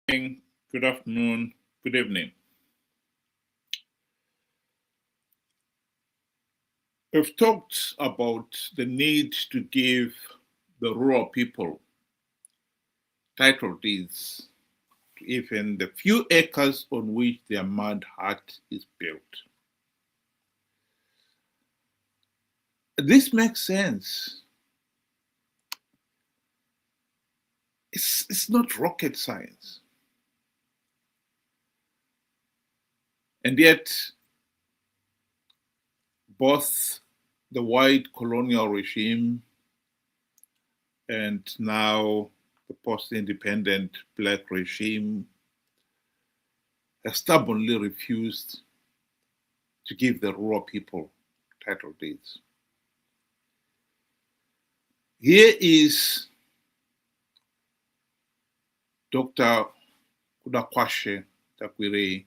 Good afternoon, good evening. We've talked about the need to give the rural people title deeds to even the few acres on which their mud hut is built. This makes sense. It's not rocket science. And yet, both the white colonial regime and now the post-independent black regime have stubbornly refused to give the rural people title deeds. Here is Dr. Kudakwashe Tagwirei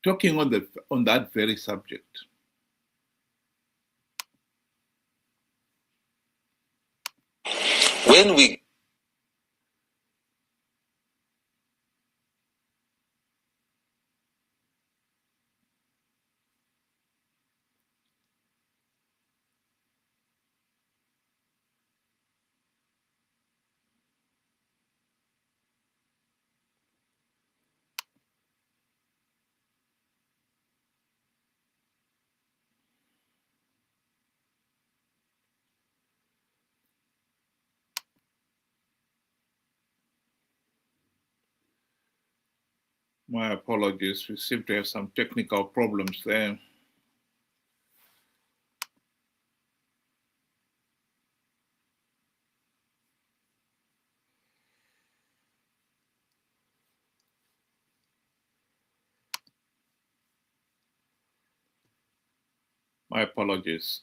talking on that very subject. When we My apologies, we seem to have some technical problems there. My apologies.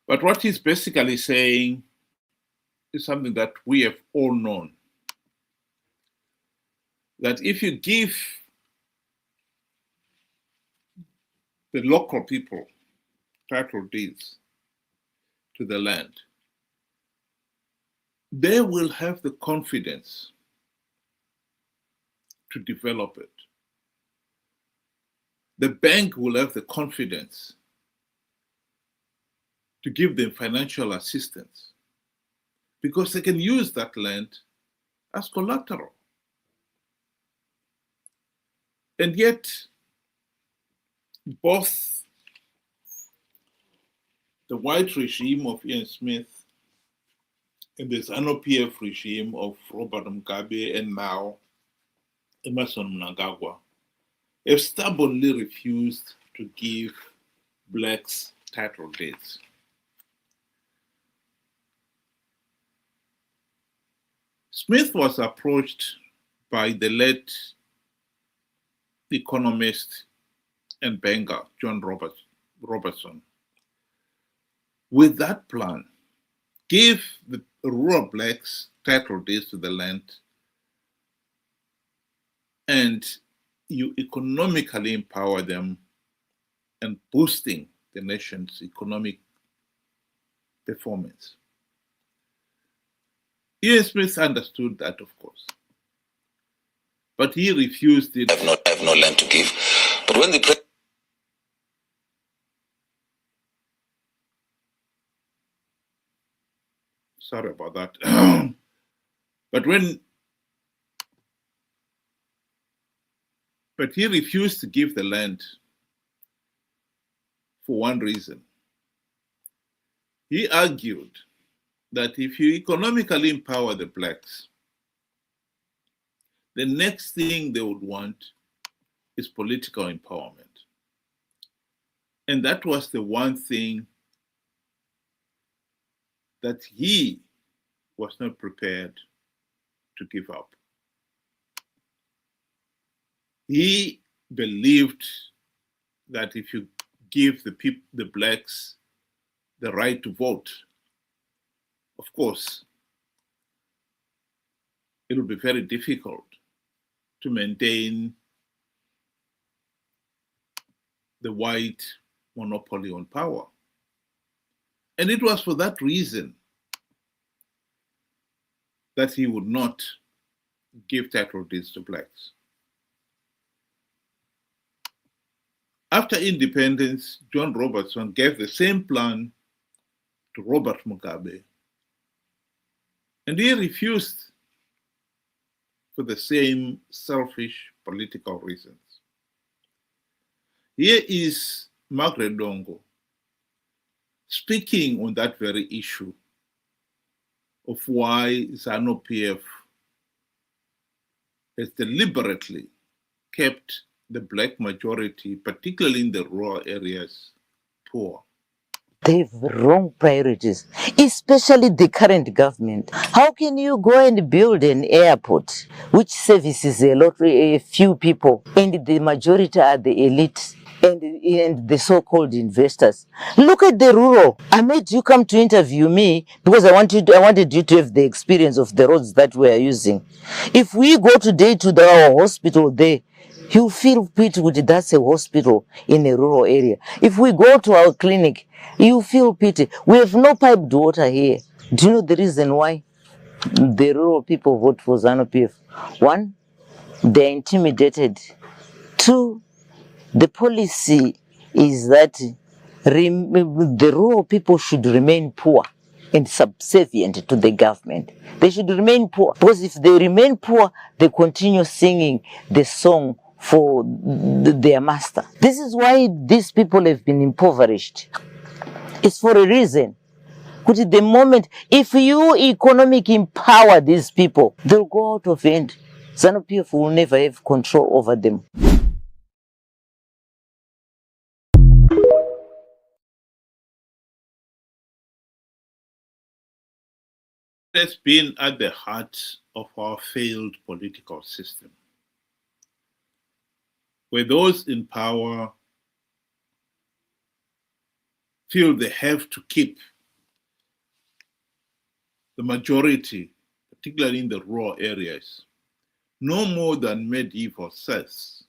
But what he's basically saying is something that we have all known. That if you give the local people title deeds to the land, they will have the confidence to develop it. The bank will have the confidence to give them financial assistance because they can use that land as collateral. And yet, both the white regime of Ian Smith and the Zanu PF regime of Robert Mugabe and now Emerson Mnangagwa have stubbornly refused to give blacks title deeds. Smith was approached by the late economist and banker John Robertson with that plan. Give the rural blacks title deeds to the land and you economically empower them and boosting the nation's economic performance. Ian Smith understood that, of course, but he refused it. I have no land to give. But when the sorry about that. But he refused to give the land for one reason. He argued that if you economically empower the blacks, the next thing they would want is political empowerment. And that was the one thing that he was not prepared to give up. He believed that if you give the blacks the right to vote, of course, it will be very difficult to maintain the white monopoly on power. And it was for that reason that he would not give title deeds to blacks. After independence, John Robertson gave the same plan to Robert Mugabe, and he refused for the same selfish political reasons. Here is Margaret Dongo speaking on that very issue of why Zanu PF has deliberately kept the black majority, particularly in the rural areas, poor. They have wrong priorities, especially the current government. How can you go and build an airport which services a few people, and the majority are the elite and the so-called investors? Look at the rural. I made you come to interview me because I wanted you to have the experience of the roads that we are using. If we go today to our hospital there, you feel pity with that's a hospital in a rural area. If we go to our clinic, you feel pity. We have no piped water here. Do you know the reason why the rural people vote for Zanu PF? One, they're intimidated. Two, the policy is that the rural people should remain poor and subservient to the government. They should remain poor, because if they remain poor, they continue singing the song for their master. This is why these people have been impoverished. It's for a reason. Because at the moment, if you economic empower these people, they'll go out of hand. Zanu PF will never have control over them. It has been at the heart of our failed political system, where those in power feel they have to keep the majority, particularly in the rural areas, no more than medieval serfs,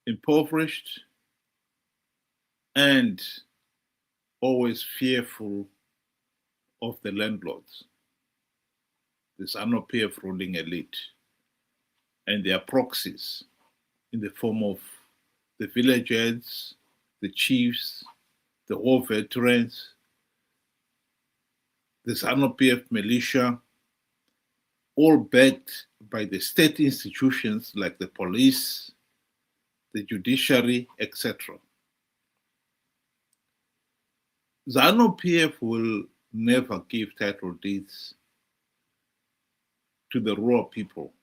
impoverished and always fearful of the landlords, the Zanu PF ruling elite, and their proxies in the form of the village heads, the chiefs, the war veterans, the Zanu PF militia, all backed by the state institutions like the police, the judiciary, etc. Zanu PF will never give title deeds to the rural people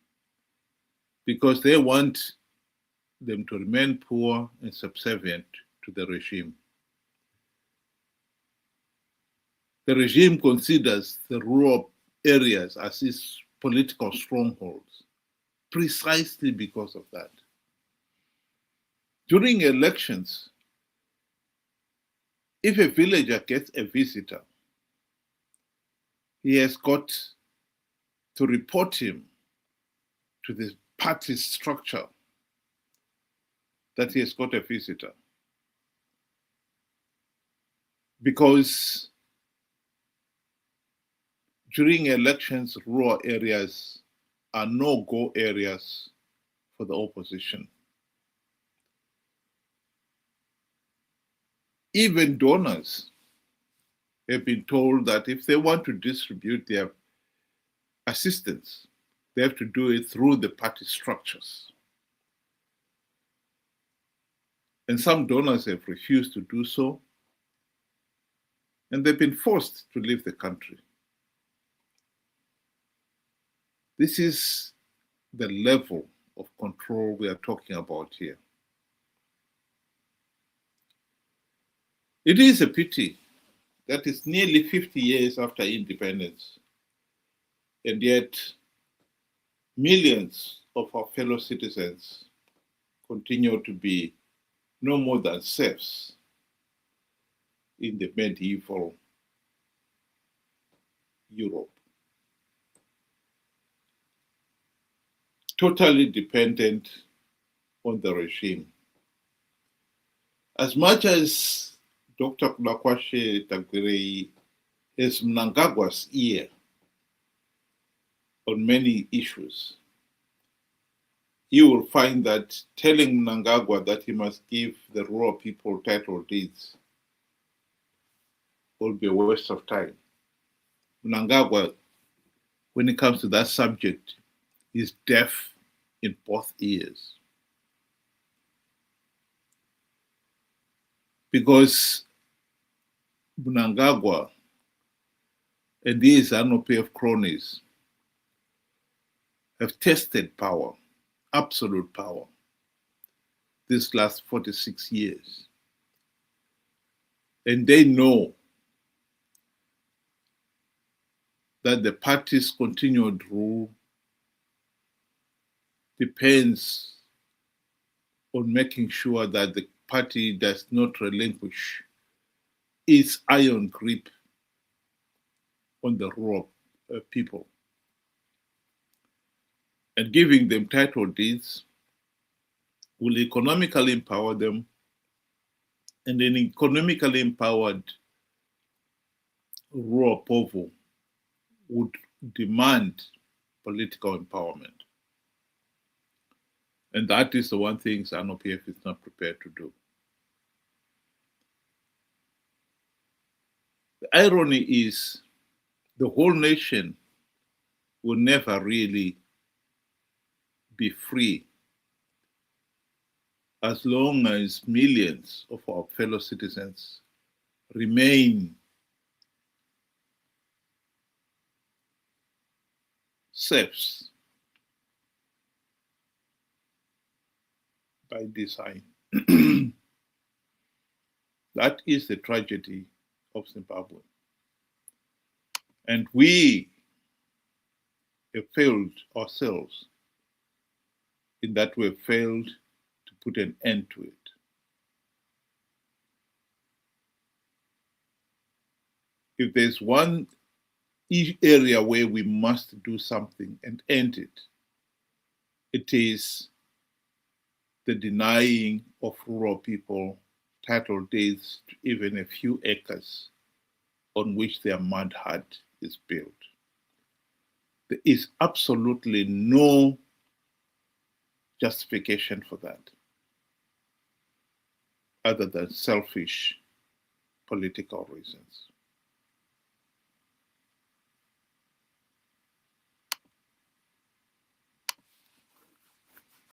because they want them to remain poor and subservient to the regime. The regime considers the rural areas as its political strongholds, precisely because of that. During elections, if a villager gets a visitor, he has got to report him to the party structure that he has got a visitor. Because during elections, rural areas are no-go areas for the opposition. Even donors have been told that if they want to distribute their assistance, they have to do it through the party structures. And some donors have refused to do so, and they've been forced to leave the country. This is the level of control we are talking about here. It is a pity that it's nearly 50 years after independence, and yet millions of our fellow citizens continue to be no more than serfs in the medieval Europe. Totally dependent on the regime. As much as Dr. Kudakwashe Tagwirei has Mnangagwa's ear, on many issues, you will find that telling Mnangagwa that he must give the rural people title deeds will be a waste of time. Mnangagwa, when it comes to that subject, is deaf in both ears. Because Mnangagwa and these Zanu PF cronies have tested power, absolute power, this last 46 years. And they know that the party's continued rule depends on making sure that the party does not relinquish its iron grip on the rural people. And giving them title deeds will economically empower them, and an economically empowered rural povo would demand political empowerment. And that is the one thing Zanu PF is not prepared to do. The irony is the whole nation will never really be free as long as millions of our fellow citizens remain serfs by design. That is the tragedy of Zimbabwe. And we have failed ourselves in that we have failed to put an end to it. If there's one area where we must do something and end it, it is the denying of rural people title deeds to even a few acres on which their mud hut is built. There is absolutely no justification for that other than selfish political reasons.